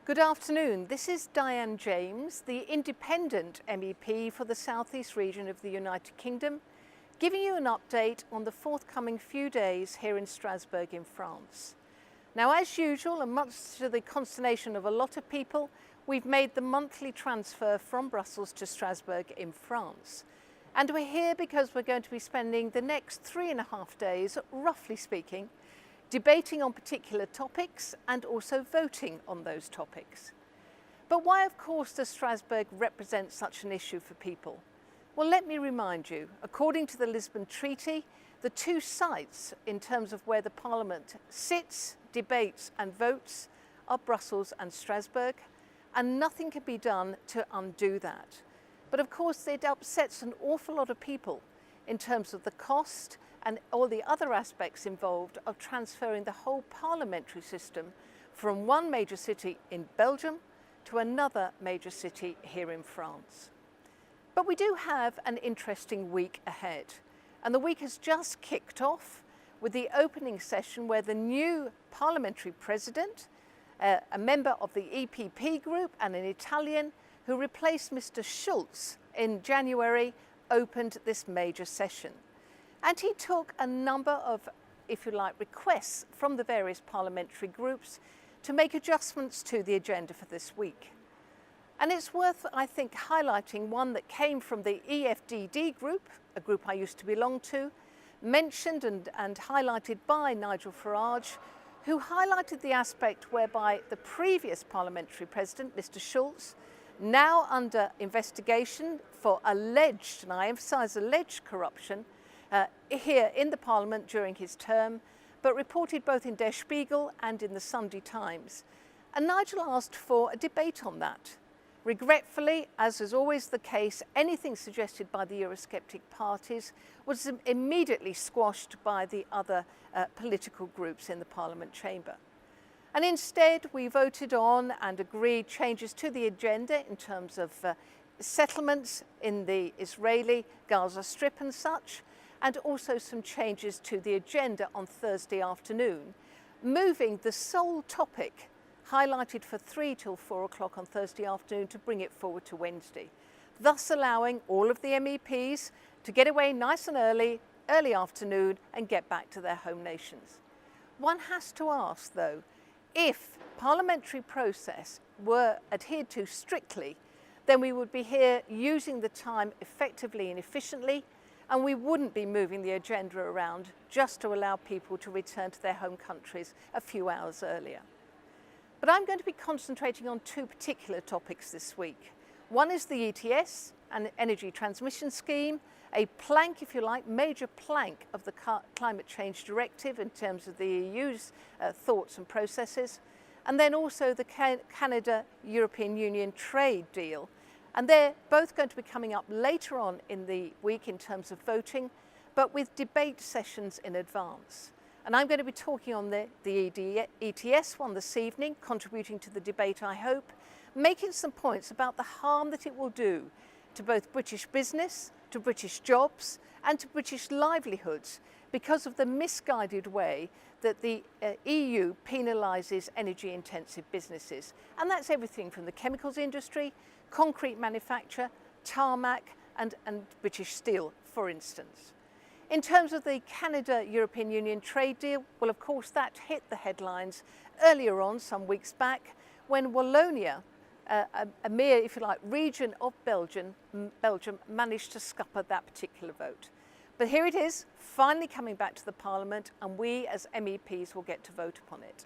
Good afternoon. This is Diane James, the independent MEP for the South East region of the United Kingdom, giving you an update on the forthcoming few days here in Strasbourg in France. Now, as usual, and much to the consternation of a lot of people, we've made the monthly transfer from Brussels to Strasbourg in France. And we're here because we're going to be spending the next 3.5 days, roughly speaking, debating on particular topics and also voting on those topics. But why, of course, does Strasbourg represent such an issue for people? Well, let me remind you, according to the Lisbon Treaty, the two sites in terms of where the Parliament sits, debates and votes are Brussels and Strasbourg, and nothing can be done to undo that. But of course, it upsets an awful lot of people in terms of the cost and all the other aspects involved of transferring the whole parliamentary system from one major city in Belgium to another major city here in France. But we do have an interesting week ahead, and the week has just kicked off with the opening session where the new parliamentary president, a member of the EPP group and an Italian who replaced Mr. Schulz in January, opened this major session. And he took a number of, if you like, requests from the various parliamentary groups to make adjustments to the agenda for this week. And it's worth, I think, highlighting one that came from the EFDD group, a group I used to belong to, mentioned and highlighted by Nigel Farage, who highlighted the aspect whereby the previous parliamentary president, Mr. Schulz, now under investigation for alleged, and I emphasise alleged corruption, here in the Parliament during his term, but reported both in Der Spiegel and in the Sunday Times. And Nigel asked for a debate on that. Regretfully, as is always the case, anything suggested by the Eurosceptic parties was immediately squashed by the other political groups in the Parliament chamber. And instead, we voted on and agreed changes to the agenda in terms of settlements in the Israeli Gaza Strip and such, and also some changes to the agenda on Thursday afternoon, moving the sole topic highlighted for 3 till 4 o'clock on Thursday afternoon to bring it forward to Wednesday, thus allowing all of the MEPs to get away nice and early afternoon and get back to their home nations. One has to ask, though, if parliamentary process were adhered to strictly, then we would be here using the time effectively and efficiently, and we wouldn't be moving the agenda around just to allow people to return to their home countries a few hours earlier. But I'm going to be concentrating on 2 particular topics this week. One is the ETS, an energy transmission scheme, a plank, if you like, major plank of the climate change directive in terms of the EU's thoughts and processes, and then also the Canada-European Union trade deal. And they're both going to be coming up later on in the week in terms of voting, but with debate sessions in advance. And I'm going to be talking on the ETS one this evening, contributing to the debate, I hope, making some points about the harm that it will do to both British business, to British jobs, and to British livelihoods because of the misguided way that the EU penalises energy-intensive businesses. And that's everything from the chemicals industry, concrete manufacture, tarmac and British steel, for instance. In terms of the Canada-European Union trade deal, well, of course, that hit the headlines earlier on, some weeks back, when Wallonia, a mere, if you like, region of Belgium managed to scupper that particular vote. But here it is, finally coming back to the Parliament, and we as MEPs will get to vote upon it.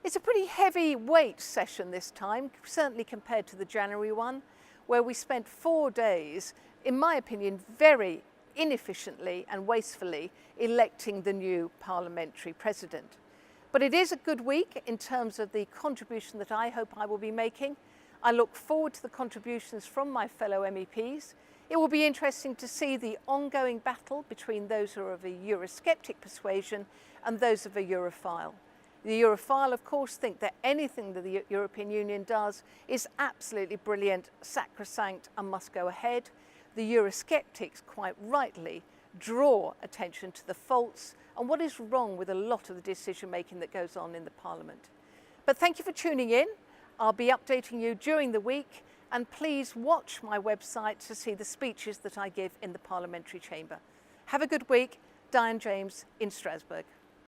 It's a pretty heavyweight session this time, certainly compared to the January one, where we spent 4 days, in my opinion, very inefficiently and wastefully electing the new parliamentary president. But it is a good week in terms of the contribution that I hope I will be making. I look forward to the contributions from my fellow MEPs. It will be interesting to see the ongoing battle between those who are of a Eurosceptic persuasion and those of a Europhile. The Europhile, of course, think that anything that the European Union does is absolutely brilliant, sacrosanct and must go ahead. The Eurosceptics, quite rightly, draw attention to the faults and what is wrong with a lot of the decision making that goes on in the Parliament. But thank you for tuning in. I'll be updating you during the week, and please watch my website to see the speeches that I give in the Parliamentary Chamber. Have a good week. Diane James in Strasbourg.